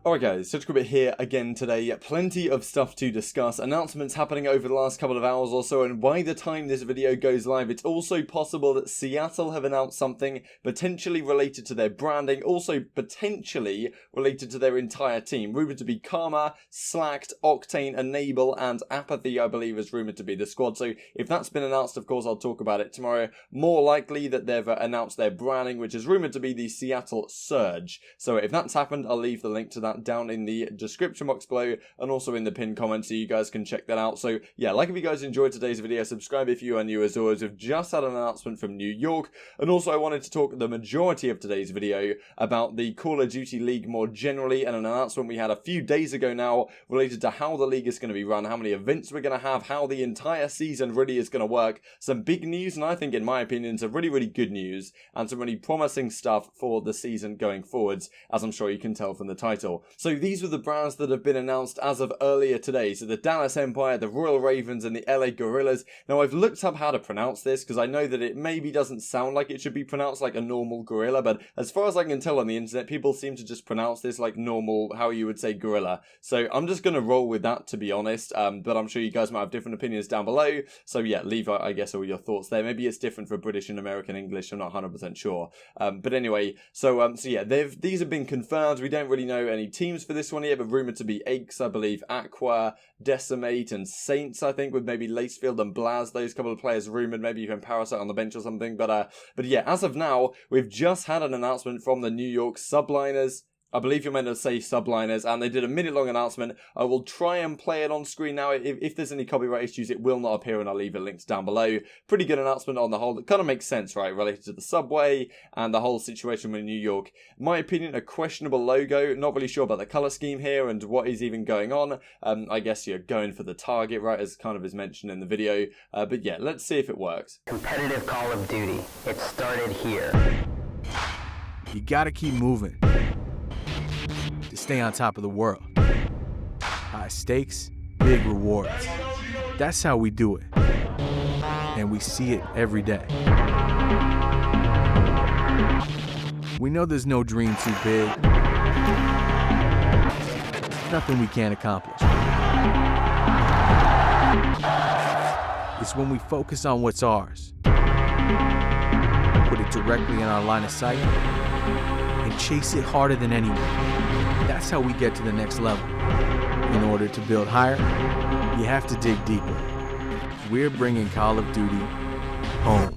Alright guys, such a bit here again today. Plenty of stuff to discuss, announcements happening over the last couple of hours or so, and by the time this video goes live, it's also possible that Seattle have announced something potentially related to their branding, also potentially related to their entire team. Rumored to be Karma, Slacked, Octane, Enable, and Apathy, I believe, is rumored to be the squad. So if that's been announced, of course, I'll talk about it tomorrow. More likely that they've announced their branding, which is rumored to be the Seattle Surge. So if that's happened, I'll leave the link to that down in the description box below and also in the pinned comment so you guys can check that out. So yeah, like if you guys enjoyed today's video, subscribe if you are new as always. We've just had an announcement from New York, and also I wanted to talk the majority of today's video about the Call of Duty League more generally, and an announcement we had a few days ago now related to how the league is going to be run, how many events we're going to have, how the entire season really is going to work. Some big news, and I think in my opinion some really good news and some really promising stuff for the season going forwards, as I'm sure you can tell from the title. So these were the brands that have been announced as of earlier today. So the Dallas Empire, the Royal Ravens, and the LA Gorillas. Now I've looked up how to pronounce this because I know that it maybe doesn't sound like it should be pronounced like a normal gorilla, but as far as I can tell on the internet, people seem to just pronounce this like normal, how you would say gorilla. So I'm just going to roll with that, to be honest, but I'm sure you guys might have different opinions down below. So yeah, leave, I guess, all your thoughts there. Maybe it's different for British and American English, I'm not 100% sure. But anyway, so yeah, these have been confirmed. We don't really know any teams for this one yet, but rumoured to be Aches, I believe, Aqua, Decimate, and Saints, I think, with maybe Lacefield and Blaz, those couple of players rumoured, maybe even Parasite on the bench or something. But yeah, as of now, we've just had an announcement from the New York Subliners. I believe you're meant to say Subliners, and they did a minute-long announcement. I will try and play it on screen now. If there's any copyright issues, it will not appear, and I'll leave it linked down below. Pretty good announcement on the whole. It kind of makes sense, right, related to the subway and the whole situation with New York. In my opinion, a questionable logo. Not really sure about the color scheme here and what is even going on. I guess you're going for the target, right, as kind of is mentioned in the video. But yeah, let's see if it works. Competitive Call of Duty. It started here. You gotta keep moving to stay on top of the world. High stakes, big rewards. That's how we do it. And we see it every day. We know there's no dream too big. Nothing we can't accomplish. It's when we focus on what's ours, put it directly in our line of sight, and chase it harder than anyone. That's how we get to the next level. In order to build higher, you have to dig deeper. We're bringing Call of Duty home.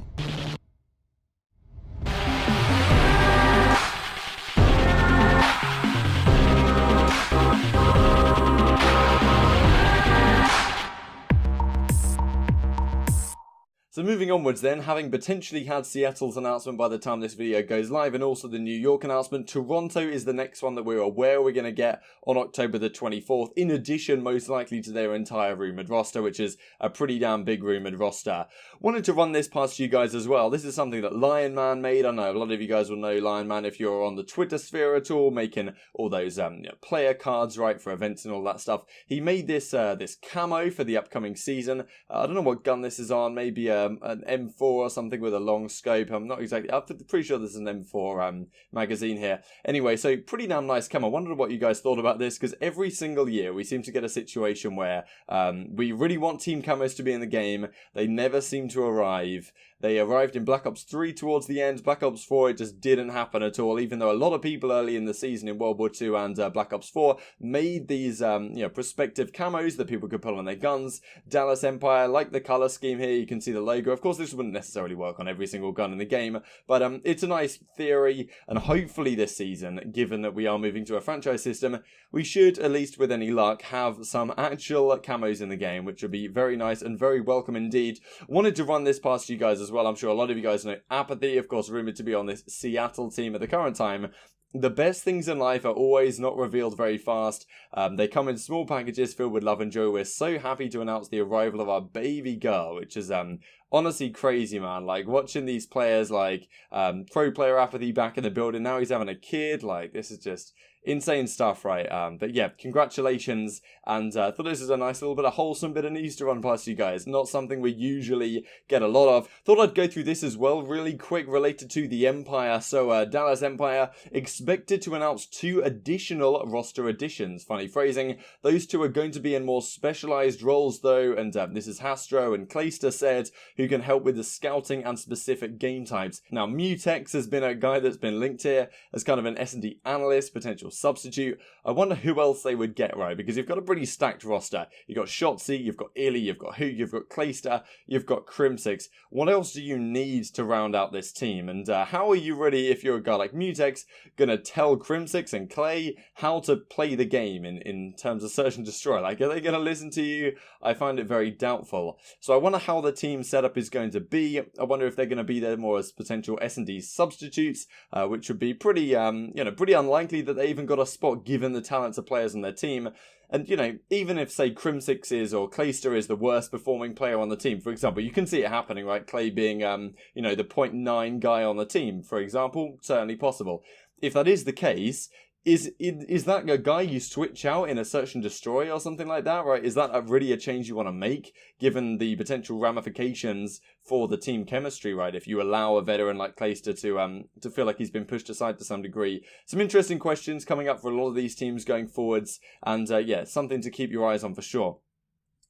So moving onwards then, having potentially had Seattle's announcement by the time this video goes live, and also the New York announcement, Toronto is the next one that we're aware we're going to get on October the 24th, in addition most likely to their entire rumoured roster, which is a pretty damn big rumoured roster. Wanted to run this past you guys as well. This is something that Lion Man made. I know a lot of you guys will know Lion Man if you're on the Twitter sphere at all, making all those player cards, right, for events and all that stuff. He made this this camo for the upcoming season. I don't know what gun this is on, maybe an M4 or something with a long scope. I'm not exactly, I'm pretty sure this is an M4 magazine here. Anyway, so pretty damn nice camo. I wondered what you guys thought about this, because every single year we seem to get a situation where we really want team camos to be in the game. They never seem to arrive. They arrived in Black Ops 3 towards the end. Black Ops 4, it just didn't happen at all, even though a lot of people early in the season in World War II and Black Ops 4 made these prospective camos that people could put on their guns. Dallas Empire, like the color scheme here, you can see the logo. Of course, this wouldn't necessarily work on every single gun in the game, but it's a nice theory, and hopefully this season, given that we are moving to a franchise system, we should, at least with any luck, have some actual camos in the game, which would be very nice and very welcome indeed. Wanted to run this past you guys as well. I'm sure a lot of you guys know Apathy, of course, rumoured to be on this Seattle team at the current time. The best things in life are always not revealed very fast. They come in small packages filled with love and joy. We're so happy to announce the arrival of our baby girl, which is honestly crazy, man. Like, watching these players, like, pro player apathy back in the building. Now he's having a kid. Like, this is just insane stuff, right? But yeah, congratulations, and thought this was a nice little bit of wholesome bit of news to run past you guys. Not something we usually get a lot of. Thought I'd go through this as well, really quick, related to the Empire. So Dallas Empire expected to announce 2 additional roster additions. Funny phrasing. Those 2 are going to be in more specialized roles though, and this is Hastro and Clayster said, who can help with the scouting and specific game types. Now, Mutex has been a guy that's been linked here as kind of an S&D analyst, potential substitute. I wonder who else they would get, right? Because you've got a pretty stacked roster. You've got Shotzi, you've got Illy, you've got Hoog, you've got Clayster, you've got Crimsix. What else do you need to round out this team? And how are you really, if you're a guy like Mutex, gonna tell Crimsix and Clay how to play the game in terms of search and destroy? Like, are they gonna listen to you? I find it very doubtful. So I wonder how the team setup is going to be. I wonder if they're going to be there more as potential S&D substitutes, which would be pretty, pretty unlikely that they even got a spot given the talents of players on their team. And, even if, say, Crimsix is or Clayster is the worst performing player on the team, for example, you can see it happening, right? Clay being, the 0.9 guy on the team, for example, certainly possible. If that is the case, is that a guy you switch out in a search and destroy or something like that, right? Is that really a change you want to make, given the potential ramifications for the team chemistry, right? If you allow a veteran like Clayster to feel like he's been pushed aside to some degree. Some interesting questions coming up for a lot of these teams going forwards, and something to keep your eyes on for sure.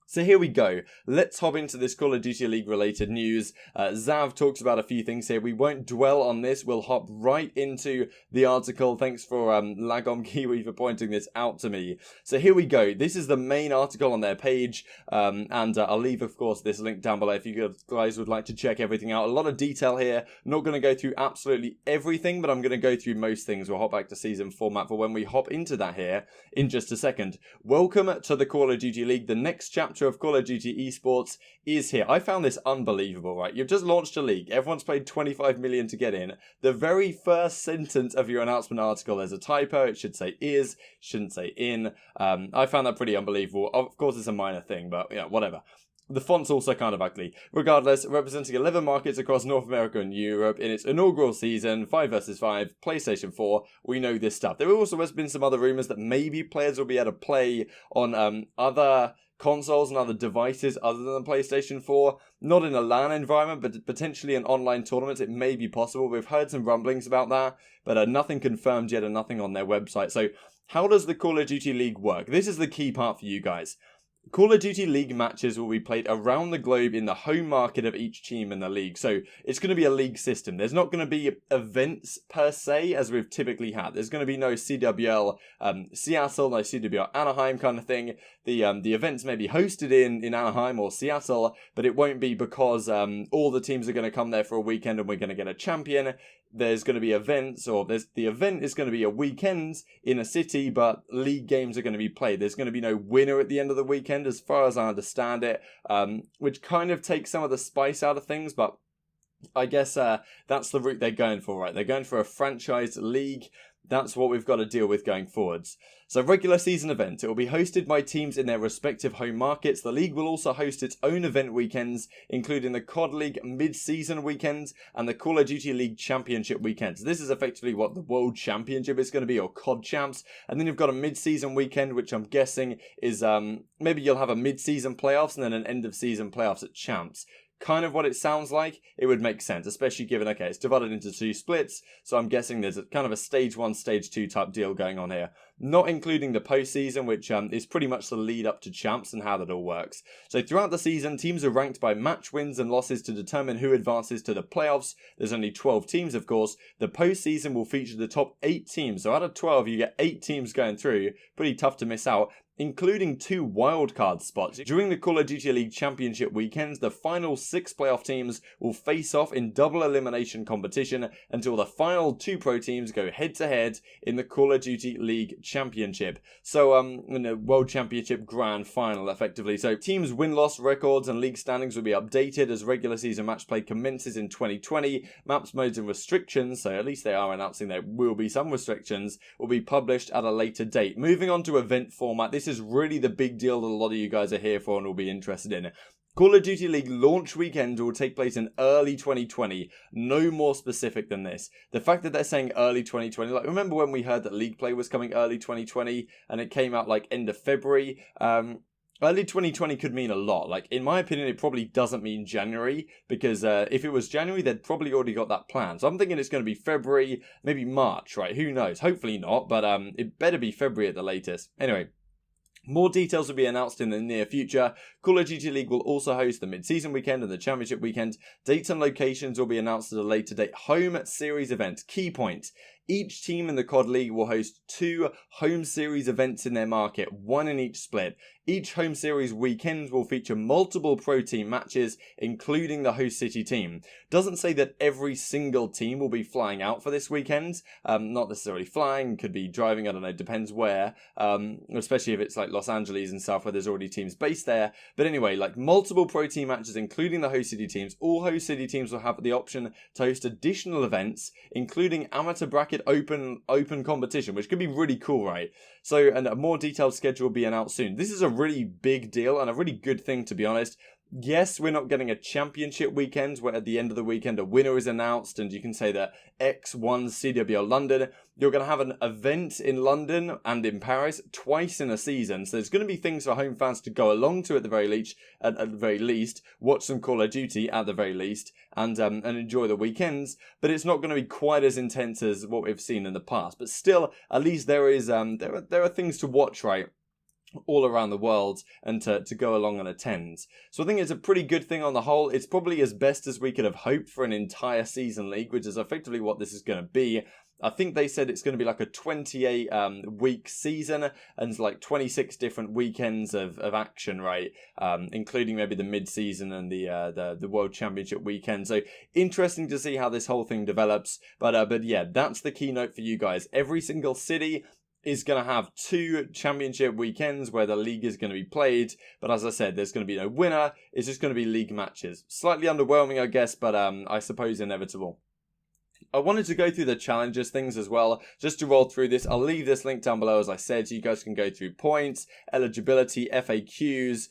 So here we go. Let's hop into this Call of Duty League related news. Zav talks about a few things here. We won't dwell on this. We'll hop right into the article. Thanks for Lagom Kiwi for pointing this out to me. So here we go. This is the main article on their page. And I'll leave, of course, this link down below if you guys would like to check everything out. A lot of detail here. Not going to go through absolutely everything, but I'm going to go through most things. We'll hop back to season format for when we hop into that here in just a second. Welcome to the Call of Duty League. The next chapter of Call of Duty Esports is here. I found this unbelievable, right? You've just launched a league. Everyone's paid 25 million to get in. The very first sentence of your announcement article, there's a typo. It should say is, shouldn't say in. I found that pretty unbelievable. Of course, it's a minor thing, but yeah, whatever. The font's also kind of ugly. Regardless, representing 11 markets across North America and Europe in its inaugural season, 5 vs 5, PlayStation 4, we know this stuff. There also has been some other rumours that maybe players will be able to play on other consoles and other devices other than the PlayStation 4, not in a LAN environment, but potentially in online tournaments. It may be possible. We've heard some rumblings about that, but nothing confirmed yet and nothing on their website. So how does the Call of Duty League work? This is the key part for you guys. Call of Duty League matches will be played around the globe in the home market of each team in the league. So it's going to be a league system. There's not going to be events per se as we've typically had. There's going to be no CWL Seattle, no CWL Anaheim kind of thing. The events may be hosted in Anaheim or Seattle, but it won't be because all the teams are going to come there for a weekend and we're going to get a champion. There's going to be events, or the event is going to be a weekend in a city, but league games are going to be played. There's going to be no winner at the end of the weekend, as far as I understand it, which kind of takes some of the spice out of things, but I guess that's the route they're going for, right? They're going for a franchise league. That's what we've got to deal with going forwards. So regular season event. It will be hosted by teams in their respective home markets. The league will also host its own event weekends, including the CoD League mid-season weekends and the Call of Duty League Championship weekends. This is effectively what the World Championship is going to be, or CoD Champs. And then you've got a mid-season weekend, which I'm guessing is maybe you'll have a mid-season playoffs and then an end-of-season playoffs at Champs. Kind of what it sounds like. It would make sense, especially given, okay, it's divided into 2 splits, so I'm guessing there's kind of a stage 1, stage 2 type deal going on here. Not including the postseason, which is pretty much the lead up to Champs and how that all works. So throughout the season, teams are ranked by match wins and losses to determine who advances to the playoffs. There's only 12 teams, of course. The postseason will feature the top 8 teams. So out of 12, you get 8 teams going through. Pretty tough to miss out, including 2 wildcard spots. During the Call of Duty League Championship weekends, the final 6 playoff teams will face off in double elimination competition until the final 2 pro teams go head-to-head in the Call of Duty League Championship. So, World Championship Grand Final, effectively. So, teams' win-loss records and league standings will be updated as regular season match play commences in 2020. Maps, modes, and restrictions, so at least they are announcing there will be some restrictions, will be published at a later date. Moving on to event format, this is really the big deal that a lot of you guys are here for and will be interested in. Call of Duty League launch weekend will take place in early 2020. No more specific than this. The fact that they're saying early 2020, like remember when we heard that League Play was coming early 2020 and it came out like end of February? Early 2020 could mean a lot. Like, in my opinion, it probably doesn't mean January, because if it was January, they'd probably already got that plan. So I'm thinking it's going to be February, maybe March, right? Who knows? Hopefully not, but it better be February at the latest. Anyway. More details will be announced in the near future. Call of Duty League will also host the mid-season weekend and the championship weekend. Dates and locations will be announced at a later date. Home series events. Key point. Each team in the CoD League will host 2 home series events in their market, 1 in each split. Each home series weekend will feature multiple pro team matches, including the host city team. Doesn't say that every single team will be flying out for this weekend. Not necessarily flying, could be driving, I don't know, depends where. Especially if it's like Los Angeles and stuff where there's already teams based there. But anyway, like multiple pro team matches, including the host city teams. All host city teams will have the option to host additional events, including amateur bracket open competition, which could be really cool, right? So, and a more detailed schedule will be announced soon. This is a really big deal and a really good thing, to be honest. Yes, we're not getting a championship weekend where at the end of the weekend a winner is announced and you can say that X won CDL London. You're going to have an event in London and in Paris twice in a season. So there's going to be things for home fans to go along to at the very least, watch some Call of Duty at the very least, and enjoy the weekends. But it's not going to be quite as intense as what we've seen in the past. But still, at least there are things to watch, right? All around the world and to go along and attend. So I think it's a pretty good thing on the whole. It's probably as best as we could have hoped for an entire season league, which is effectively what this is going to be. I think they said it's going to be like a 28 week season and like 26 different weekends of action, right? Including maybe the mid-season and the World Championship weekend. So interesting to see how this whole thing develops. But yeah, that's the keynote for you guys. Every single city is going to have 2 championship weekends where the league is going to be played. But as I said, there's going to be no winner. It's just going to be league matches. Slightly underwhelming, I guess, but I suppose inevitable. I wanted to go through the challenges things as well, just to roll through this. I'll leave this link down below, as I said, so you guys can go through points, eligibility, FAQs,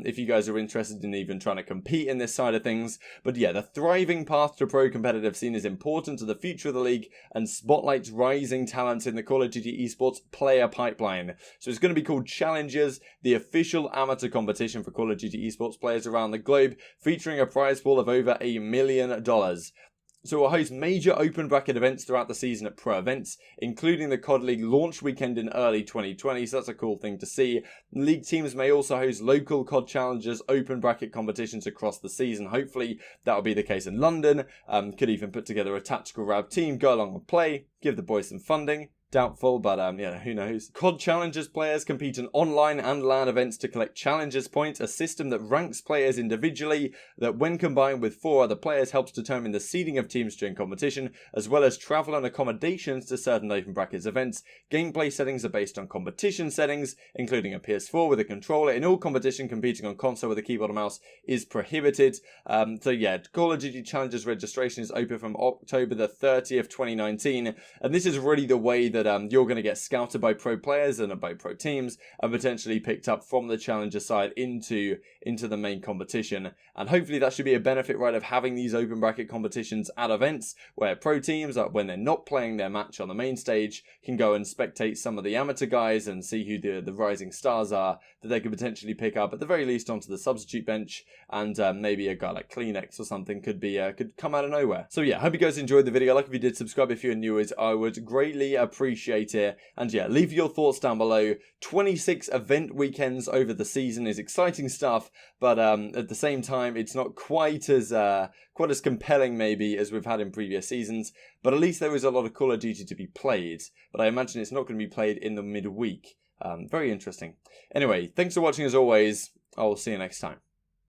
if you guys are interested in even trying to compete in this side of things. But yeah, the thriving path to pro competitive scene is important to the future of the league and spotlights rising talents in the Call of Duty esports player pipeline. So it's going to be called Challenges, the official amateur competition for Call of Duty esports players around the globe, featuring a prize pool of over $1 million. So we'll host major open bracket events throughout the season at pro events, including the CoD League launch weekend in early 2020, so that's a cool thing to see. League teams may also host local CoD challenges, open bracket competitions across the season. Hopefully that will be the case in London. Could even put together a tactical RAB team, go along and play, give the boys some funding. Doubtful, but yeah, who knows. CoD Challengers players compete in online and LAN events to collect Challengers points, a system that ranks players individually that when combined with 4 other players helps determine the seeding of teams during competition, as well as travel and accommodations to certain open brackets events. Gameplay settings are based on competition settings, including a PS4 with a controller. In all competition, competing on console with a keyboard and mouse is prohibited. So yeah, Call of Duty Challengers registration is open from October the 30th, 2019, and this is really the way that you're going to get scouted by pro players and by pro teams and potentially picked up from the challenger side into the main competition. And hopefully that should be a benefit, right, of having these open bracket competitions at events where pro teams, when they're not playing their match on the main stage, can go and spectate some of the amateur guys and see who the rising stars are that they could potentially pick up at the very least onto the substitute bench, and maybe a guy like Kleenex or something could come out of nowhere. So yeah, hope you guys enjoyed the video. Like if you did, subscribe if you're new, I would greatly appreciate it. And yeah, leave your thoughts down below. 26 event weekends over the season is exciting stuff, but at the same time, it's not quite as compelling maybe as we've had in previous seasons. But at least there is a lot of Call of Duty to be played. But I imagine it's not going to be played in the midweek. Very interesting. Anyway, thanks for watching as always. I will see you next time.